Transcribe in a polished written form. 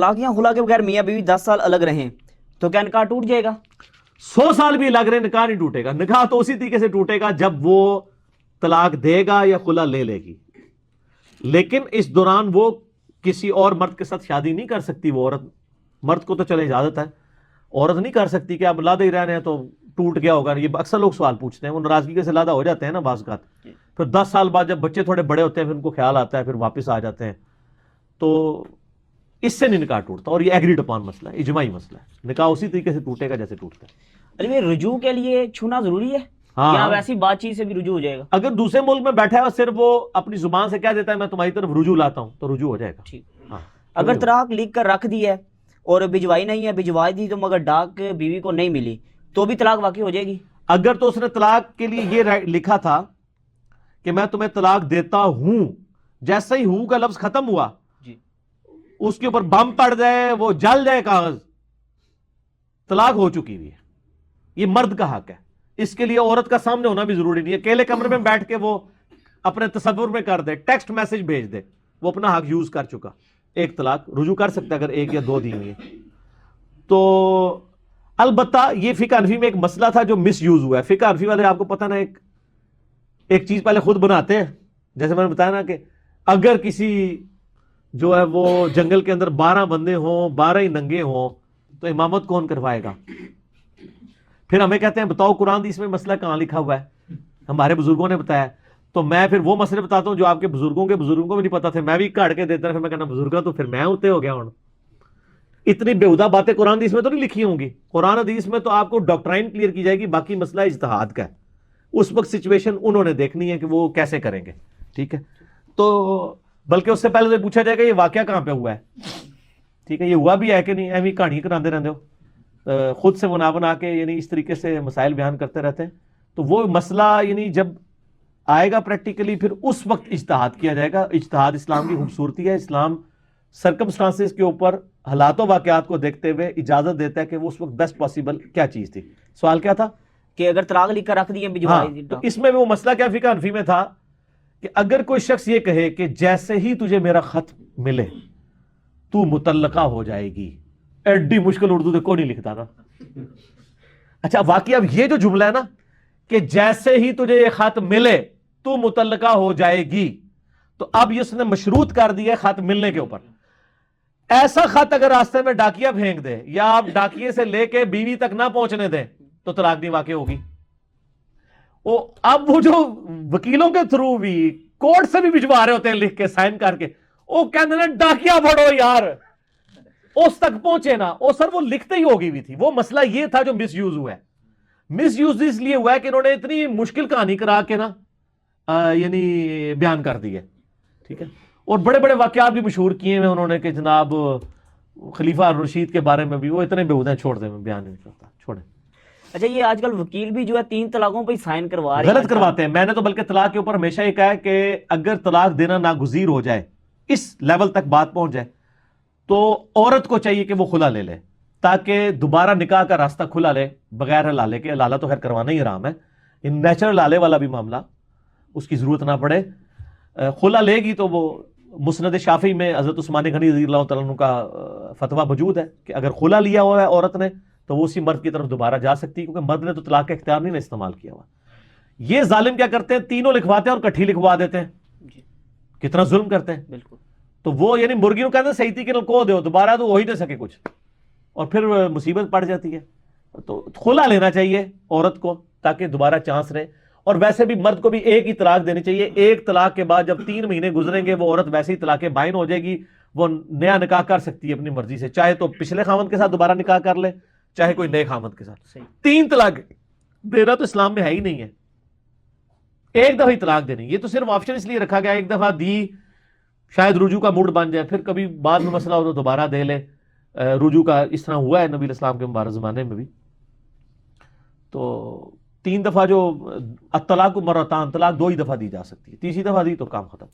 طلاق یا خلا کے بغیر میاں بیوی 10 سال الگ رہیں تو کیا نکاح ٹوٹ جائے گا؟ 100 سال بھی الگ رہے نکاح نہیں ٹوٹے گا. نکاح تو اسی طریقے سے ٹوٹے گا جب وہ طلاق دے گا یا خلا لے لے گی, لیکن اس دوران وہ کسی اور مرد کے ساتھ شادی نہیں کر سکتی. وہ عورت, مرد کو تو چلے اجازت ہے, عورت نہیں کر سکتی کہ اب لادے ہی رہنے ہیں تو ٹوٹ گیا ہوگا. یہ اکثر لوگ سوال پوچھتے ہیں, وہ ناراضگی سے لادہ ہو جاتے ہیں نا بعض اوقات, پھر 10 سال بعد جب بچے تھوڑے بڑے ہوتے ہیں پھر ان کو خیال آتا ہے, پھر واپس آ جاتے ہیں. تو اس سے نہیں نکاح ٹوٹتا, اور یہ ایگریڈ اپان مسئلہ ہے, اجماعی مسئلہ ہے. نکاح اسی طریقے سے ٹوٹے گا جیسے ٹوٹتا ہے. ارے رجوع کے لیے چھونا ضروری ہے یا ویسی بات چیت سے بھی رجوع ہو جائے گا؟ اگر دوسرے ملک میں بیٹھا ہے اور صرف وہ اپنی زبان سے کہہ دیتا ہے میں تمہاری طرف رجوع لاتا ہوں تو رجوع ہو جائے گا. ٹھیک. اگر طلاق لکھ کر رکھ دی ہے اور بھجوائی نہیں ہے, بھجوا دی تو مگر ڈاک بیوی کو نہیں ملی تو بھی طلاق واقع ہو جائے گی؟ اگر تو اس نے طلاق کے لیے یہ لکھا تھا کہ میں تمہیں طلاق دیتا ہوں, جیسے ہی ہوں کا لفظ ختم ہوا اس کے اوپر بم پڑ جائے, وہ جل جائے کاغذ, طلاق ہو چکی ہوئی ہے. یہ مرد کا حق ہے. اس کے لیے عورت کا سامنے ہونا بھی ضروری نہیں ہے. اکیلے کمرے میں بیٹھ کے وہ اپنے تصور میں کر دے, ٹیکسٹ میسج بھیج دے, وہ اپنا حق یوز کر چکا, ایک طلاق رجوع کر سکتا ہے اگر 1 یا 2 دی ہوئی ہے. تو البتہ یہ فقہ حنفی میں ایک مسئلہ تھا جو مس یوز ہوا ہے. فقہ حنفی والے آپ کو پتہ نا ایک چیز پہلے خود بناتے ہیں, جیسے میں نے بتایا نا کہ اگر کسی جو ہے وہ جنگل کے اندر 12 بندے ہوں, 12 ہی ننگے ہوں تو امامت کون کروائے گا؟ پھر ہمیں کہتے ہیں بتاؤ قرآن حدیث میں مسئلہ کہاں لکھا ہوا ہے, ہمارے بزرگوں نے بتایا. تو میں پھر وہ مسئلے بتاتا ہوں جو آپ کے بزرگوں کو بھی نہیں پتا تھے, میں بھی کاٹ کے دیتا, پھر میں کہنا بزرگاں تو پھر میں ہوتے ہو گیا. ہوں اتنی بےہودہ باتیں قرآن حدیث میں تو نہیں لکھی ہوں گی. قرآن حدیث میں تو آپ کو ڈاکٹرائن کلیئر کی جائے گی, باقی مسئلہ اجتہاد کا ہے. اس وقت سچویشن انہوں نے دیکھنی ہے کہ وہ کیسے کریں گے. ٹھیک ہے, تو بلکہ اس سے پہلے تو پوچھا جائے گا یہ واقعہ کہاں پہ ہوا ہے. ٹھیک ہے, یہ ہوا بھی ہے کہ نہیں, ایویں کہانی کراندے رہتے ہو, خود سے بنا کے یعنی اس طریقے سے مسائل بیان کرتے رہتے ہیں. تو وہ مسئلہ یعنی جب آئے گا پریکٹیکلی پھر اس وقت اجتہاد کیا جائے گا. اجتہاد اسلام کی خوبصورتی ہے. اسلام سرکمسٹانسز کے اوپر حالات و واقعات کو دیکھتے ہوئے اجازت دیتا ہے کہ وہ اس وقت بیسٹ پاسبل کیا چیز تھی. سوال کیا تھا کہ اگر طلاق لکھ کر رکھ دی ہے تو اس میں وہ مسئلہ کیا فقہ حنفی میں تھا کہ اگر کوئی شخص یہ کہے کہ جیسے ہی تجھے میرا خط ملے تو مطلقہ ہو جائے گی, ایڈی مشکل اردو کو نہیں لکھتا تھا. اچھا واقعی اب یہ جو جملہ ہے نا کہ جیسے ہی تجھے یہ خط ملے تو مطلقہ ہو جائے گی, تو اب اس نے مشروط کر دیا خط ملنے کے اوپر. ایسا خط اگر راستے میں ڈاکیا پھینک دے یا آپ ڈاکیے سے لے کے بیوی تک نہ پہنچنے دیں تو طلاق نہیں واقع ہوگی. اب وہ جو وکیلوں کے تھرو بھی کورٹ سے بھی بھجوا رہے ہوتے ہیں لکھ کے سائن کر کے, وہ کہتے ہیں ڈاکیا پڑھو یار, اس تک پہنچے نا. اور سر وہ لکھتے ہی ہوگی بھی تھی. وہ مسئلہ یہ تھا جو مس یوز ہوا ہے. مس یوز اس لیے ہوا ہے کہ انہوں نے اتنی مشکل کہانی کرا کے نا یعنی بیان کر دی ہے. ٹھیک ہے, اور بڑے بڑے واقعات بھی مشہور کیے ہیں انہوں نے کہ جناب خلیفہ رشید کے بارے میں بھی وہ اتنے بےہودہ چھوڑ دیں, بیان نہیں کرتا, چھوڑیں. اچھا یہ آج کل وکیل بھی جو ہے 3 طلاقوں پہ سائن کروا رہے ہیں, غلط کرواتے ہیں. میں نے تو بلکہ طلاق کے اوپر ہمیشہ یہ کہا ہے کہ اگر طلاق دینا ناگزیر ہو جائے, اس لیول تک بات پہنچ جائے, تو عورت کو چاہیے کہ وہ خلا لے لے تاکہ دوبارہ نکاح کا راستہ کھلا لے بغیر حلالے کے. حلالہ تو خیر کروانا ہی حرام ہے, ان نیچرل حلالے والا بھی معاملہ اس کی ضرورت نہ پڑے. خلا لے گی تو وہ مسند شافعی میں حضرت عثمان غنی رضی اللہ تعالیٰ عنہ کا فتویٰ موجود ہے کہ اگر خلا لیا ہوا ہے عورت نے تو وہ اسی مرد کی طرف دوبارہ جا سکتی ہے, کیونکہ مرد نے تو طلاق کا اختیار نہیں استعمال کیا ہوا. یہ ظالم کیا کرتے ہیں, تینوں لکھواتے ہیں اور کٹھی لکھوا دیتے ہیں. کتنا ظلم کرتے ہیں. بالکل. تو وہ یعنی مرغیوں کہتے ہیں صحیح تھی کہ کو دو دوبارہ تو وہی دے سکے کچھ, اور پھر مصیبت پڑ جاتی ہے. تو خلا لینا چاہیے عورت کو تاکہ دوبارہ چانس رہے. اور ویسے بھی مرد کو بھی ایک ہی طلاق دینی چاہیے. ایک طلاق کے بعد جب 3 مہینے گزریں گے وہ عورت ویسے ہی طلاق بائن ہو جائے گی, وہ نیا نکاح کر سکتی ہے اپنی مرضی سے, چاہے تو پچھلے خاوند کے ساتھ دوبارہ نکاح کر لے چاہے کوئی نئے خاوند کے ساتھ. 3 طلاق دینا تو اسلام میں ہے ہی نہیں ہے, ایک دفعہ ہی طلاق دینی. یہ تو صرف آپشن اس لیے رکھا گیا ایک دفعہ دی شاید رجوع کا موڈ بن جائے, پھر کبھی بعد میں مسئلہ ہو تو دوبارہ دے لے. رجوع کا اس طرح ہوا ہے نبی علیہ السلام کے مبارک زمانے میں بھی. تو 3 دفعہ جو الطلاق مرتان, طلاق 2 ہی دفعہ دی جا سکتی ہے, تیسری دفعہ دی تو کام ختم.